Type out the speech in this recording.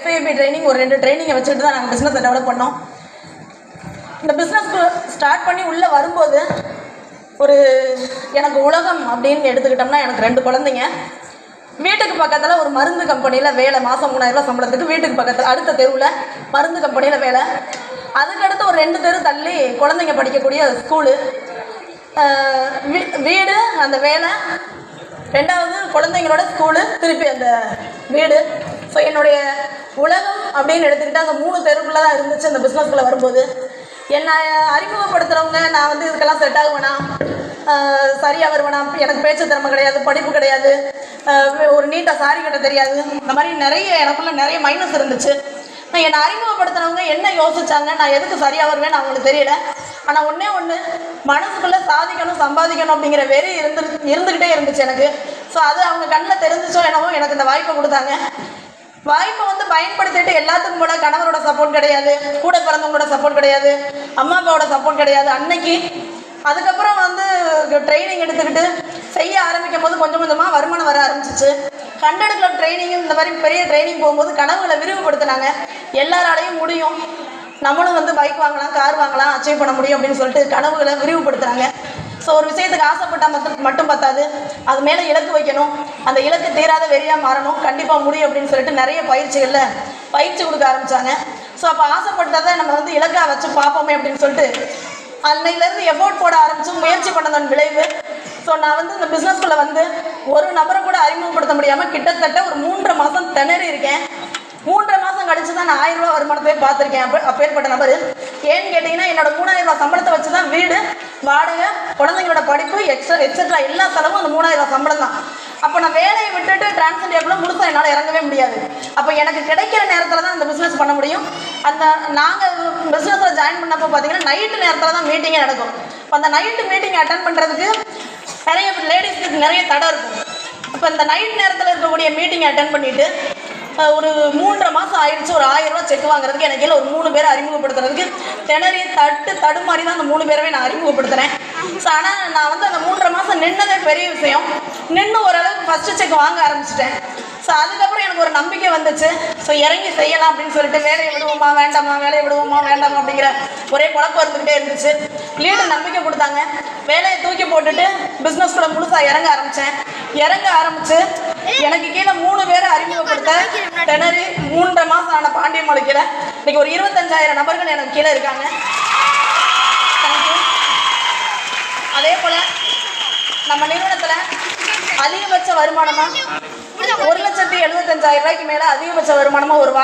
FIB training ஒரு 2 ட்ரைனிங்கை வச்சுட்டு தான் நாங்கள் பிஸ்னஸை டெவலப் பண்ணோம். இந்த பிஸ்னஸ்க்கு ஸ்டார்ட் பண்ணி உள்ளே வரும்போது ஒரு எனக்கு உலகம் அப்படின்னு எடுத்துக்கிட்டோம்னா எனக்கு 2 குழந்தைங்க. வீட்டுக்கு பக்கத்தில் ஒரு மருந்து கம்பெனியில் வேலை, மாதம் 3000 ரூபா சம்பளத்துக்கு. வீட்டுக்கு பக்கத்தில் அடுத்த தெருவில் மருந்து கம்பெனியில் வேலை. அதுக்கடுத்து ஒரு 2 தெரு தள்ளி குழந்தைங்க படிக்கக்கூடிய ஸ்கூலு, வீடு, அந்த வேலை, 2வது குழந்தைங்களோட ஸ்கூலு, திருப்பி அந்த வீடு. ஸோ என்னுடைய உலகம் அப்படின்னு எடுத்துக்கிட்டால் அந்த 3 தெருக்குள்ளே தான் இருந்துச்சு. அந்த பிஸ்னஸ்குள்ளே வரும்போது என்னை அறிமுகப்படுத்துகிறவங்க நான் வந்து இதுக்கெல்லாம் செட் ஆகுவேனா, சரியாக வருவேனா, எனக்கு பேச்சு திறமை கிடையாது, படிப்பு கிடையாது, ஒரு நீட்டாக சாரி கட்ட தெரியாது, இந்த மாதிரி நிறைய எனக்குள்ளே நிறைய மைனஸ் இருந்துச்சு. நான் என்னை அறிமுகப்படுத்துகிறவங்க என்ன யோசிச்சாங்க, நான் எதுக்கு சரியாக வருவேன்னு அவங்களுக்கு தெரியல. ஆனால் ஒன்றே ஒன்று, மனசுக்குள்ளே சாதிக்கணும், சம்பாதிக்கணும் அப்படிங்கிற வெறி இருந்துக்கிட்டே இருந்துச்சு எனக்கு. ஸோ அது அவங்க கண்ணில் தெரிஞ்சிச்சோ என்னவோ எனக்கு இந்த வாய்ப்பை கொடுத்தாங்க. வாய்ப்பை வந்து பயன்படுத்திட்டு எல்லாத்துக்கும் போல கணவரோட சப்போர்ட் கிடையாது, கூட பிறந்தவங்களோட சப்போர்ட் கிடையாது, அம்மா அப்பாவோட சப்போர்ட் கிடையாது அன்னைக்கு. அதுக்கப்புறம் வந்து ட்ரைனிங் எடுத்துக்கிட்டு செய்ய ஆரம்பிக்கும் போது கொஞ்சம் கொஞ்சமாக வருமானம் வர ஆரம்பிச்சிச்சு. 100 கிளப் ட்ரைனிங் இந்த மாதிரி பெரிய ட்ரைனிங் போகும்போது கனவுகளை விரிவுபடுத்தினாங்க. எல்லாராலையும் முடியும், நம்மளும் வந்து பைக் வாங்கலாம், கார் வாங்கலாம், அச்சீவ் பண்ண முடியும் அப்படின்னு சொல்லிட்டு கனவுகளை விரிவுபடுத்துகிறாங்க. ஸோ ஒரு விஷயத்துக்கு ஆசைப்பட்டால் மட்டும் பத்தாது, அது மேலே இலக்கு வைக்கணும், அந்த இலக்கு தீராத வெறியாக மாறணும், கண்டிப்பாக முடியும் அப்படின்னு சொல்லிட்டு நிறைய பயிற்சி கொடுக்க ஆரம்பித்தாங்க. ஸோ அப்போ ஆசைப்பட்டதை நம்ம வந்து இலக்காக வச்சு பார்ப்போமே அப்படின்னு சொல்லிட்டு அன்னையிலேருந்து எஃபோர்ட் போட ஆரம்பித்து முயற்சி பண்ணதன் விளைவு. ஸோ நான் வந்து இந்த பிஸ்னஸ்குள்ளே வந்து ஒரு நபரை கூட அறிமுகப்படுத்த முடியாமல் கிட்டத்தட்ட ஒரு 3 மாதம் திணறி இருக்கேன். 3 மாதம் கழிச்சு தான் நான் 1000 ரூபா வருமானத்தை பார்த்துருக்கேன். அப்பேற்பட்ட நபர். ஏன்னு கேட்டிங்கன்னா என்னோட 3000 ரூபா சம்பளத்தை வச்சு தான் வீடு, வாடகை, குழந்தைங்களோட படிப்பு, எக்ஸெட்ரா எல்லா செலவும் அந்த 3000 ரூபா சம்பளம் தான். அப்போ நான் வேலையை விட்டுட்டு டிரான்ஸ்ஜெண்டருக்குள்ள முழுசாக என்னால் இறங்கவே முடியாது. அப்போ எனக்கு கிடைக்கிற நேரத்தில் தான் இந்த பிஸ்னஸ் பண்ண முடியும். நாங்கள் பிஸ்னஸில் ஜாயின் பண்ணப்போ பார்த்தீங்கன்னா நைட்டு நேரத்தில் தான் மீட்டிங்கே நடக்கும். இப்போ அந்த நைட்டு மீட்டிங் அட்டன் பண்ணுறதுக்கு நிறைய லேடிஸ்க்கு நிறைய தடை இருக்கும். இப்போ இந்த நைட் நேரத்தில் இருக்கக்கூடிய மீட்டிங்கை அட்டன் பண்ணிவிட்டு ஒரு 3.5 மாதம் ஆயிடுச்சு. ஒரு 1000 ரூபா செக் வாங்குறதுக்கு எனக்கு ஒரு 3 பேரை அறிமுகப்படுத்துறதுக்கு திணறி தடுமாறி தான் அந்த 3 பேரவே நான் அறிமுகப்படுத்துகிறேன். ஸோ ஆனால் நான் வந்து அந்த 3.5 மாதம் நின்னதே பெரிய விஷயம். நின்று ஓரளவுக்கு ஃபஸ்ட்டு செக் வாங்க ஆரம்பிச்சிட்டேன். ஸோ அதுக்கப்புறம் எனக்கு ஒரு நம்பிக்கை வந்துச்சு. ஸோ இறங்கி செய்யலாம் அப்படின்னு சொல்லிட்டு வேலையை விடுவோமா வேண்டாமா, வேலையை விடுவோமா வேண்டாமா அப்படிங்கிற ஒரே குழப்பம் இருந்துக்கிட்டே இருந்துச்சு. லீடு நம்பிக்கை கொடுத்தாங்க. வேலையை தூக்கி போட்டுட்டு பிஸ்னஸ்குள்ளே முழுசாக இறங்க ஆரம்பித்து எனக்கு கீழே 3 பேரை அறிமுகப்படுத்த திணறி 3.5 மாதம் ஆன பாண்டியமலை கீழே இன்றைக்கி ஒரு 25,000 நபர்கள் எனக்கு கீழே இருக்காங்க. தேங்க்யூ. அதே போல் நம்ம நிறுவனத்தில் அதிகபட்ச வருமானமாக 1,75,000 ரூபாய்க்கு மேலே அதிகபட்ச வருமானமாக ஒரு